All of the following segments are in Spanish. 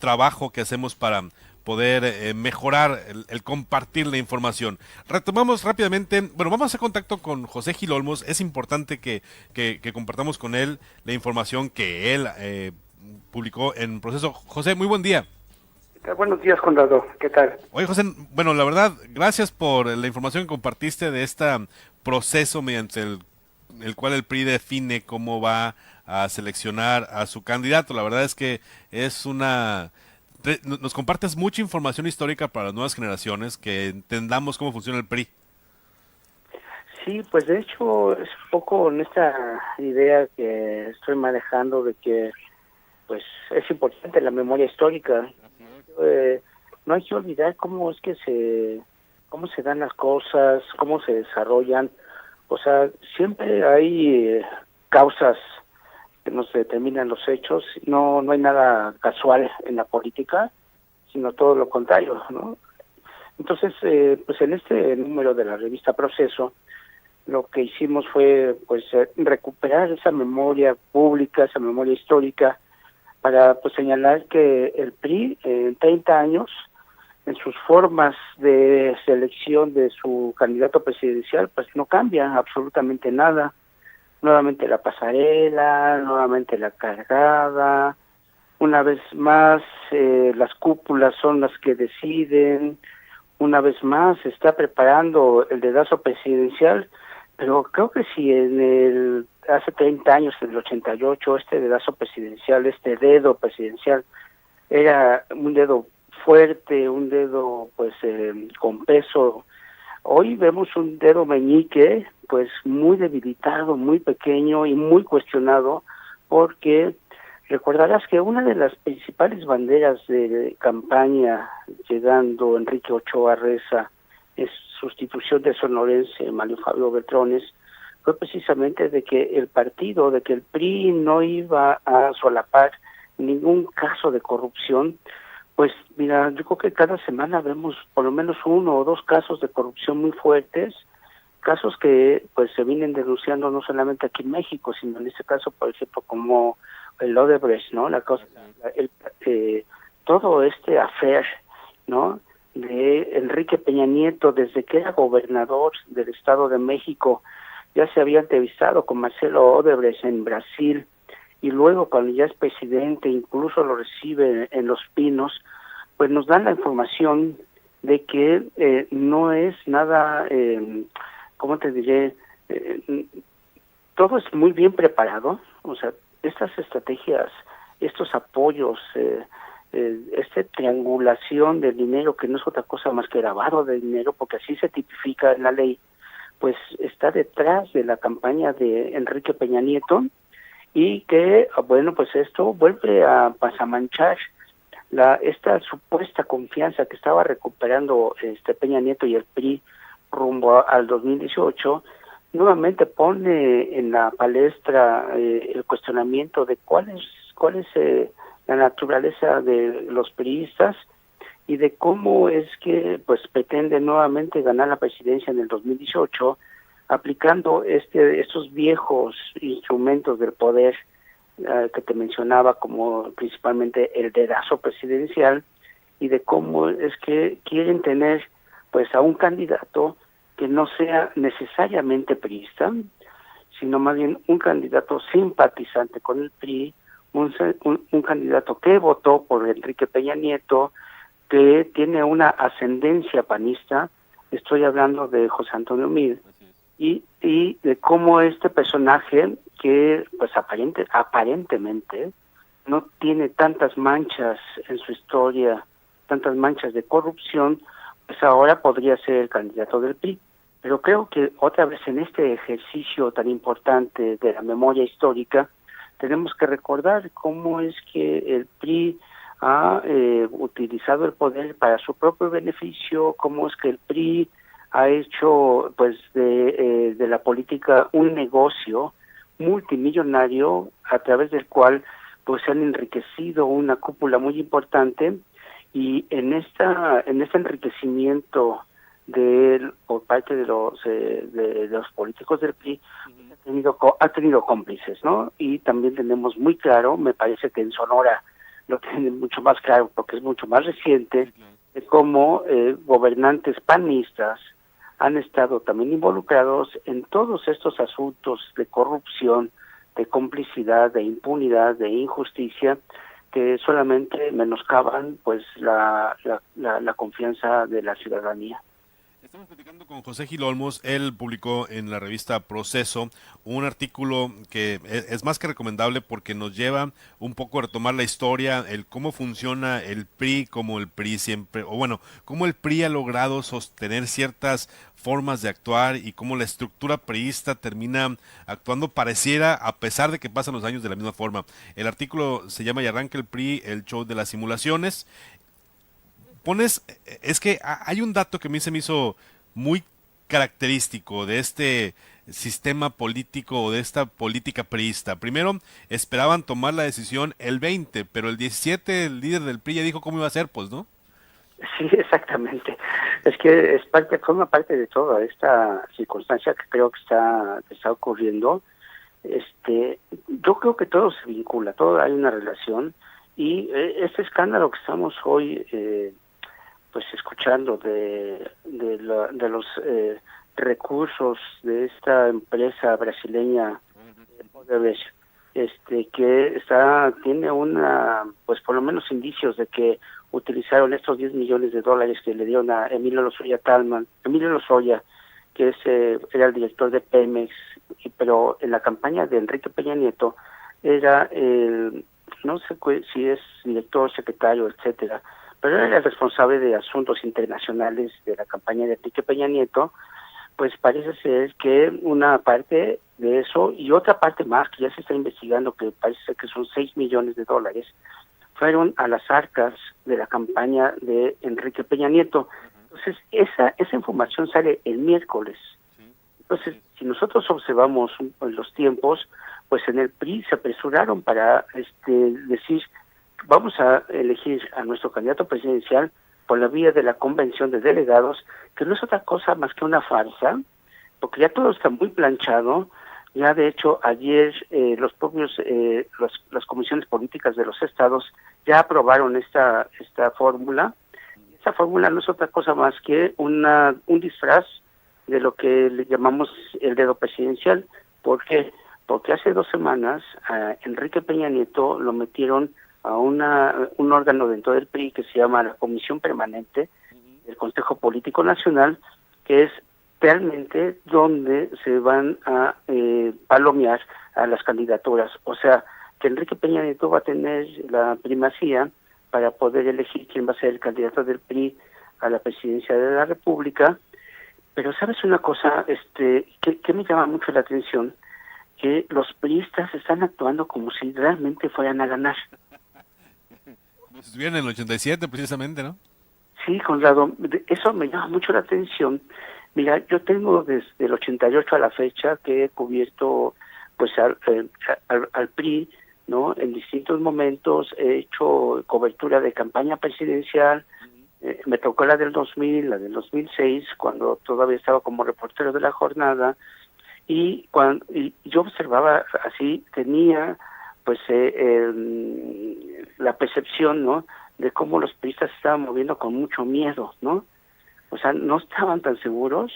trabajo que hacemos para poder mejorar el compartir la información. Retomamos rápidamente, bueno, vamos a hacer contacto con José Gil Olmos. Es importante que compartamos con él la información que él publicó en Proceso. José, muy buen día. Buenos días, Condado. ¿Qué tal? Oye, José, bueno, la verdad, gracias por la información que compartiste de este proceso mediante el cual el PRI define cómo va a seleccionar a su candidato. La verdad es que es nos compartes mucha información histórica para las nuevas generaciones, que entendamos cómo funciona el PRI. Sí, pues de hecho es un poco en esta idea que estoy manejando de que pues es importante la memoria histórica. Eh, no hay que olvidar cómo se dan las cosas, cómo se desarrollan. O sea, siempre hay causas que nos determinan los hechos. No hay nada casual en la política, sino todo lo contrario, ¿no? Entonces, pues en este número de la revista Proceso, lo que hicimos fue pues recuperar esa memoria pública, esa memoria histórica, para pues señalar que el PRI en 30 años, en sus formas de selección de su candidato presidencial, pues no cambia absolutamente nada. Nuevamente la pasarela, nuevamente la cargada, una vez más las cúpulas son las que deciden, una vez más se está preparando el dedazo presidencial, pero creo que si hace 30 años, en el 88, este dedazo presidencial, este dedo presidencial, era un dedo fuerte, un dedo pues con peso, hoy vemos un dedo meñique pues muy debilitado, muy pequeño y muy cuestionado, porque recordarás que una de las principales banderas de campaña, llegando Enrique Ochoa Reza, es sustitución de sonorense Mario Fabio Beltrones, fue precisamente de que el PRI no iba a solapar ningún caso de corrupción. Pues mira, yo creo que cada semana vemos por lo menos uno o dos casos de corrupción muy fuertes, casos que pues se vienen denunciando no solamente aquí en México, sino en este caso, por ejemplo, como el Odebrecht, ¿no? La cosa, todo este affair, ¿no? De Enrique Peña Nieto, desde que era gobernador del Estado de México, ya se había entrevistado con Marcelo Odebrecht en Brasil, y luego cuando ya es presidente, incluso lo recibe en Los Pinos, pues nos dan la información de que no es nada, ¿cómo te diré? Eh, Todo es muy bien preparado, o sea, estas estrategias, estos apoyos, esta triangulación del dinero, que no es otra cosa más que lavado de dinero, porque así se tipifica en la ley, pues está detrás de la campaña de Enrique Peña Nieto, y que, bueno, pues esto vuelve a pasamanchar esta supuesta confianza que estaba recuperando Peña Nieto y el PRI rumbo al 2018. Nuevamente pone en la palestra el cuestionamiento de cuál es la naturaleza de los priistas, y de cómo es que pues pretende nuevamente ganar la presidencia en el 2018, aplicando estos viejos instrumentos del poder que te mencionaba, como principalmente el dedazo presidencial, y de cómo es que quieren tener pues a un candidato que no sea necesariamente priista, sino más bien un candidato simpatizante con el PRI, un candidato que votó por Enrique Peña Nieto, que tiene una ascendencia panista. Estoy hablando de José Antonio Meade, y de cómo este personaje, que pues aparentemente no tiene tantas manchas en su historia, tantas manchas de corrupción, pues ahora podría ser el candidato del PRI. Pero creo que otra vez en este ejercicio tan importante de la memoria histórica, tenemos que recordar cómo es que el PRI ha utilizado el poder para su propio beneficio, cómo es que el PRI ha hecho pues de la política un negocio multimillonario a través del cual pues se han enriquecido una cúpula muy importante, y en este enriquecimiento por parte de los políticos del PRI ha tenido cómplices, ¿no? Y también tenemos muy claro, me parece que en Sonora lo tiene mucho más claro porque es mucho más reciente, de cómo gobernantes panistas han estado también involucrados en todos estos asuntos de corrupción, de complicidad, de impunidad, de injusticia, que solamente menoscaban pues la confianza de la ciudadanía. Estamos platicando con José Gil Olmos. Él publicó en la revista Proceso un artículo que es más que recomendable porque nos lleva un poco a retomar la historia, el cómo funciona el PRI, como el PRI siempre, o bueno, cómo el PRI ha logrado sostener ciertas formas de actuar y cómo la estructura priista termina actuando pareciera a pesar de que pasan los años de la misma forma. El artículo se llama Y arranca el PRI, el show de las simulaciones. Es que hay un dato que a mí se me hizo muy característico de este sistema político o de esta política priista. Primero, esperaban tomar la decisión el 20, pero el 17 el líder del PRI ya dijo cómo iba a ser, pues, ¿no? Sí, exactamente. Es que forma parte de toda esta circunstancia que creo que está ocurriendo. Yo creo que todo se vincula, todo hay una relación y este escándalo que estamos hoy pues escuchando de los recursos de esta empresa brasileña Odebrecht, que tiene pues por lo menos indicios de que utilizaron estos 10 millones de dólares que le dieron a Emilio Lozoya, que era el director de Pemex, pero en la campaña de Enrique Peña Nieto era no sé si es director, secretario, etcétera, pero era el responsable de asuntos internacionales de la campaña de Enrique Peña Nieto. Pues parece ser que una parte de eso y otra parte más que ya se está investigando, que parece ser que son 6 millones de dólares, fueron a las arcas de la campaña de Enrique Peña Nieto. Entonces, esa información sale el miércoles. Entonces, si nosotros observamos los tiempos, pues en el PRI se apresuraron para decir, vamos a elegir a nuestro candidato presidencial por la vía de la convención de delegados, que no es otra cosa más que una farsa, porque ya todo está muy planchado. Ya de hecho ayer los propios las comisiones políticas de los estados ya aprobaron esta fórmula. Esta fórmula no es otra cosa más que un disfraz de lo que le llamamos el dedo presidencial. ¿Por qué? Porque hace 2 semanas a Enrique Peña Nieto lo metieron a un órgano dentro del PRI que se llama la Comisión Permanente del Consejo Político Nacional, que es realmente donde se van a palomear a las candidaturas. O sea, que Enrique Peña Nieto va a tener la primacía para poder elegir quién va a ser el candidato del PRI a la presidencia de la República. Pero ¿sabes una cosa que me llama mucho la atención? Que los priistas están actuando como si realmente fueran a ganar. Como si estuvieran en el 87 precisamente, ¿no? Sí, Conrado, eso me llama mucho la atención. Mira, yo tengo desde el 88 a la fecha que he cubierto pues al PRI, ¿no? En distintos momentos he hecho cobertura de campaña presidencial. Me tocó la del 2000, la del 2006, cuando todavía estaba como reportero de La Jornada, y yo observaba así, tenía pues la percepción, ¿no?, de cómo los priistas se estaban moviendo con mucho miedo, ¿no? O sea, no estaban tan seguros,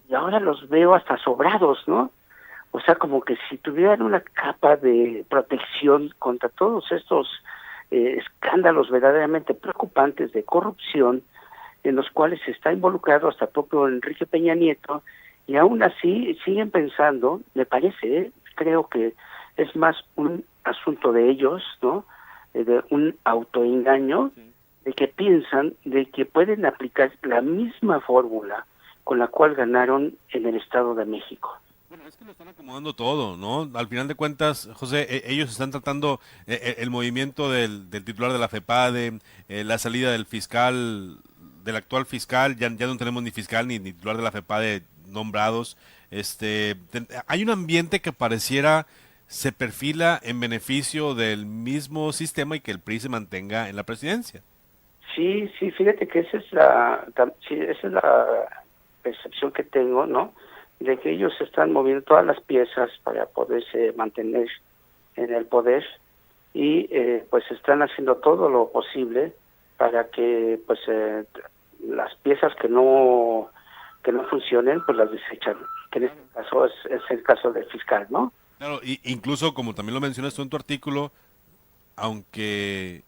y ahora los veo hasta sobrados, ¿no? O sea, como que si tuvieran una capa de protección contra todos estos escándalos verdaderamente preocupantes de corrupción en los cuales está involucrado hasta propio Enrique Peña Nieto, y aún así siguen pensando, me parece, creo que es más un asunto de ellos, ¿no?, de un autoengaño, de que piensan de que pueden aplicar la misma fórmula con la cual ganaron en el Estado de México. Bueno, es que lo están acomodando todo, ¿no? Al final de cuentas, José, ellos están tratando el movimiento del titular de la FEPADE, la salida del fiscal, del actual fiscal, ya no tenemos ni fiscal ni titular de la FEPADE nombrados. Hay un ambiente que pareciera se perfila en beneficio del mismo sistema y que el PRI se mantenga en la presidencia. Sí, fíjate que esa es la percepción que tengo, ¿no?, de que ellos están moviendo todas las piezas para poderse mantener en el poder, y pues están haciendo todo lo posible para que pues las piezas que no funcionen pues las desechan, que en este caso es el caso del fiscal, ¿no? Claro, y incluso como también lo mencionas tú en tu artículo, aunque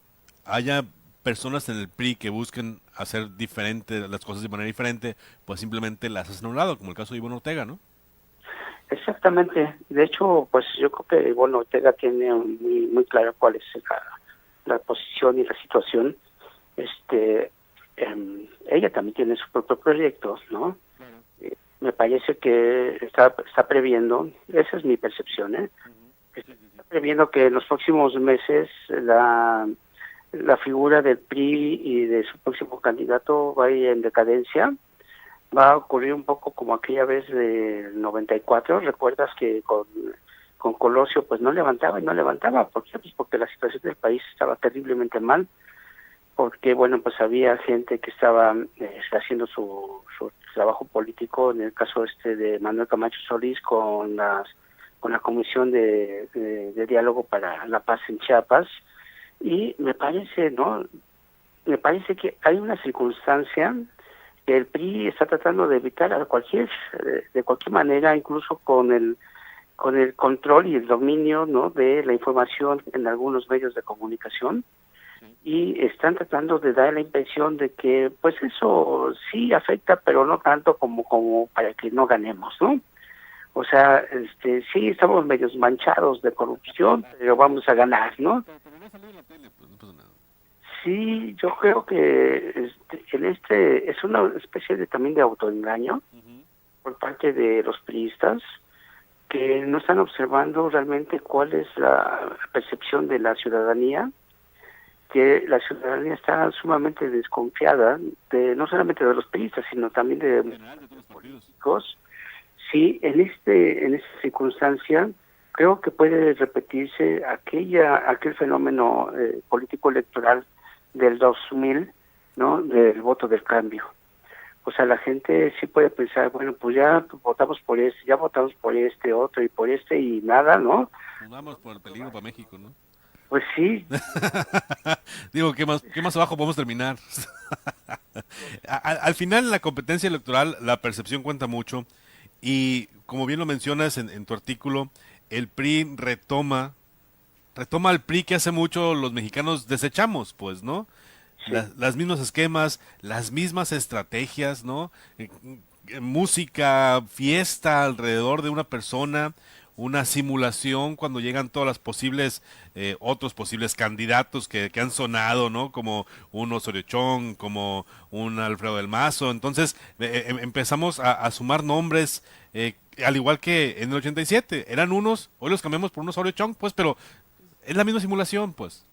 haya personas en el PRI que busquen hacer diferente las cosas de manera diferente, pues simplemente las hacen a un lado, como el caso de Ivonne Ortega, ¿no? Exactamente. De hecho, pues yo creo que bueno, Ortega tiene muy claro cuál es la posición y la situación. Este, ella también tiene su propio proyecto, ¿no? Me parece que está previendo, esa es mi percepción, ¿eh? Está previendo que en los próximos meses la figura del PRI y de su próximo candidato va a ir en decadencia. Va a ocurrir un poco como aquella vez del 94, recuerdas que con Colosio pues no levantaba y no levantaba. ¿Por qué? Pues porque la situación del país estaba terriblemente mal, porque bueno, pues había gente que estaba haciendo su trabajo político, en el caso de Manuel Camacho Solís con la Comisión de Diálogo para la Paz en Chiapas, y me parece, ¿no? Me parece que hay una circunstancia que el PRI está tratando de evitar de cualquier manera, incluso con el control y el dominio, ¿no?, de la información en algunos medios de comunicación, y están tratando de dar la impresión de que pues eso sí afecta, pero no tanto como para que no ganemos, ¿no? O sea, sí estamos medios manchados de corrupción, pero vamos a ganar, ¿no? Sí, yo creo que es una especie de también de autoengaño por parte de los priistas, que no están observando realmente cuál es la percepción de la ciudadanía, que la ciudadanía está sumamente desconfiada de no solamente de los priistas, sino también de los políticos. Sí, en esta circunstancia creo que puede repetirse aquel fenómeno político electoral del 2000, ¿no?, del voto del cambio. O sea, la gente sí puede pensar, bueno, pues ya votamos por ya votamos por este otro y por y nada, ¿no? Nos vamos por el peligro para México, ¿no? Pues sí. Digo, qué más abajo podemos terminar? Al final, en la competencia electoral, la percepción cuenta mucho. Y como bien lo mencionas en tu artículo, el PRI retoma el PRI que hace mucho los mexicanos desechamos, pues, ¿no? Sí. Las mismos esquemas, las mismas estrategias, ¿no? Música, fiesta alrededor de una persona, una simulación cuando llegan todas las posibles, otros posibles candidatos que han sonado, ¿no? Como un Osorio Chong, como un Alfredo del Mazo. Entonces empezamos a sumar nombres, al igual que en el 87. Eran unos, hoy los cambiamos por un Osorio Chong, pues, pero es la misma simulación, pues.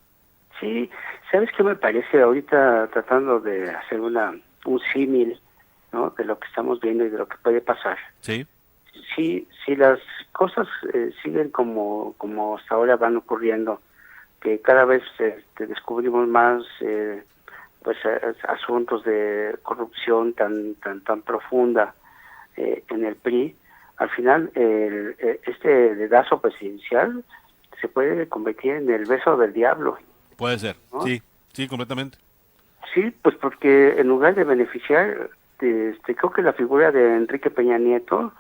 Sí, ¿sabes qué me parece ahorita tratando de hacer un símil, ¿no?, de lo que estamos viendo y de lo que puede pasar? Sí. Si las cosas siguen como hasta ahora van ocurriendo, que cada vez descubrimos más pues asuntos de corrupción tan profunda en el PRI, al final este dedazo presidencial se puede convertir en el beso del diablo, Puede ser, ¿no? sí, sí, completamente. Sí, pues porque en lugar de beneficiar, creo que la figura de Enrique Peña Nieto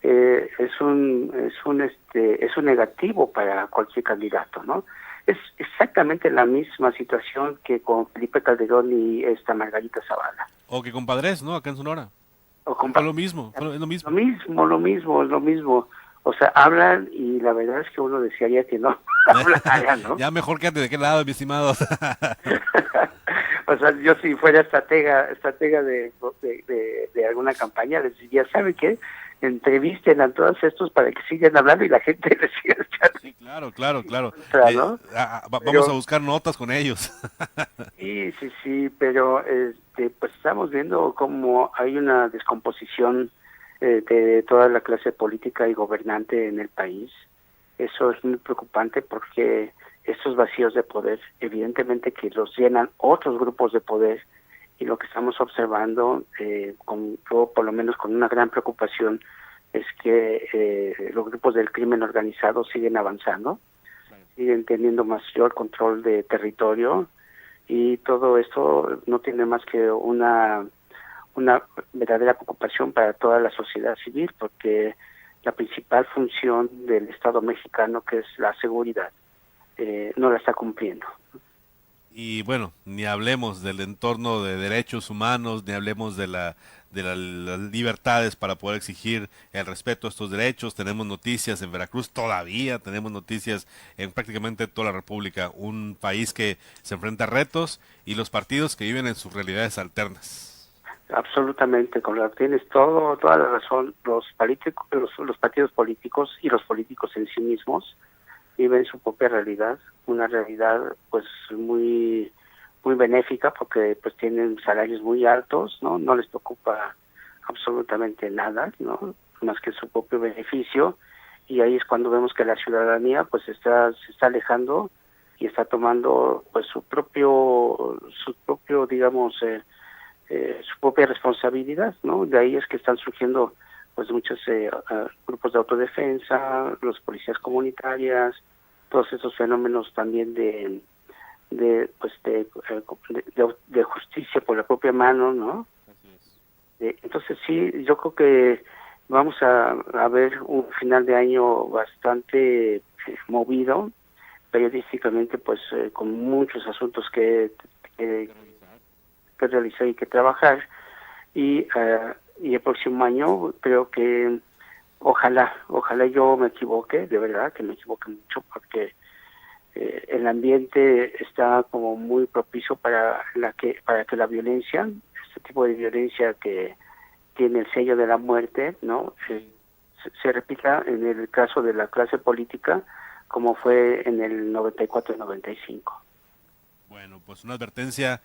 es un negativo para cualquier candidato, ¿no? Es exactamente la misma situación que con Felipe Calderón y esta Margarita Zavala. O que compadres, ¿no? Acá en Sonora. O con Fue lo mismo, es lo lo mismo. mismo, lo mismo, lo mismo. O sea, hablan y la verdad es que uno desearía que no hablaran, ¿no? Ya mejor quédate de qué lado, mi estimado. O sea, yo si fuera estratega de alguna campaña, les diría, ¿sabe qué? Entrevisten a todos estos para que sigan hablando y la gente les siga echando Sí, claro, claro, claro. contra, ¿no? Vamos a Pero buscar notas con ellos. sí, pero pues estamos viendo cómo hay una descomposición de toda la clase política y gobernante en el país. Eso es muy preocupante porque estos vacíos de poder, evidentemente que los llenan otros grupos de poder, y lo que estamos observando, yo por lo menos con una gran preocupación, es que los grupos del crimen organizado siguen avanzando siguen teniendo mayor control de territorio, y todo esto no tiene más que una verdadera preocupación para toda la sociedad civil, porque la principal función del Estado mexicano, que es la seguridad, no la está cumpliendo. Y bueno, ni hablemos del entorno de derechos humanos, ni hablemos de las libertades para poder exigir el respeto a estos derechos. Tenemos noticias en Veracruz todavía, tenemos noticias en prácticamente toda la República, un país que se enfrenta a retos y los partidos que viven en sus realidades alternas. Absolutamente, Conrad, tienes toda la razón. Los partidos políticos y los políticos en sí mismos viven su propia realidad, una realidad pues muy benéfica, porque pues tienen salarios muy altos, no les preocupa absolutamente nada, no más que su propio beneficio, y ahí es cuando vemos que la ciudadanía pues se está alejando y está tomando pues su propio digamos su propia responsabilidad, ¿no? De ahí es que están surgiendo pues muchos grupos de autodefensa, los policías comunitarias, todos esos fenómenos también de justicia por la propia mano, ¿no? Entonces sí, yo creo que vamos a ver un final de año bastante movido, periodísticamente, pues con muchos asuntos que realizar y que trabajar, y el próximo año creo que ojalá yo me equivoque, de verdad que me equivoque mucho, porque el ambiente está como muy propicio para que la violencia, este tipo de violencia que tiene el sello de la muerte, ¿no? Se repita en el caso de la clase política, como fue en el 94 y 95. Bueno, pues una advertencia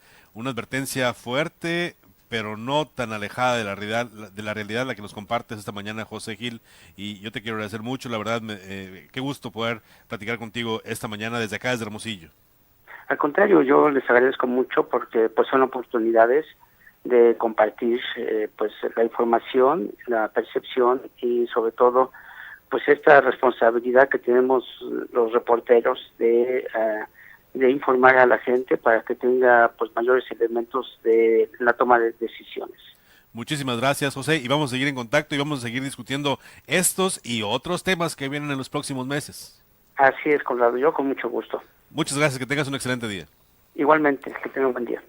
fuerte, pero no tan alejada de la realidad en la que nos compartes esta mañana, José Gil. Y yo te quiero agradecer mucho, la verdad, qué gusto poder platicar contigo esta mañana desde acá, desde Hermosillo. Al contrario, yo les agradezco mucho, porque pues son oportunidades de compartir pues la información, la percepción, y sobre todo pues esta responsabilidad que tenemos los reporteros de informar a la gente para que tenga pues mayores elementos de la toma de decisiones. Muchísimas gracias, José, y vamos a seguir en contacto y vamos a seguir discutiendo estos y otros temas que vienen en los próximos meses. Así es, Conrado, yo con mucho gusto. Muchas gracias, que tengas un excelente día. Igualmente, que tenga un buen día.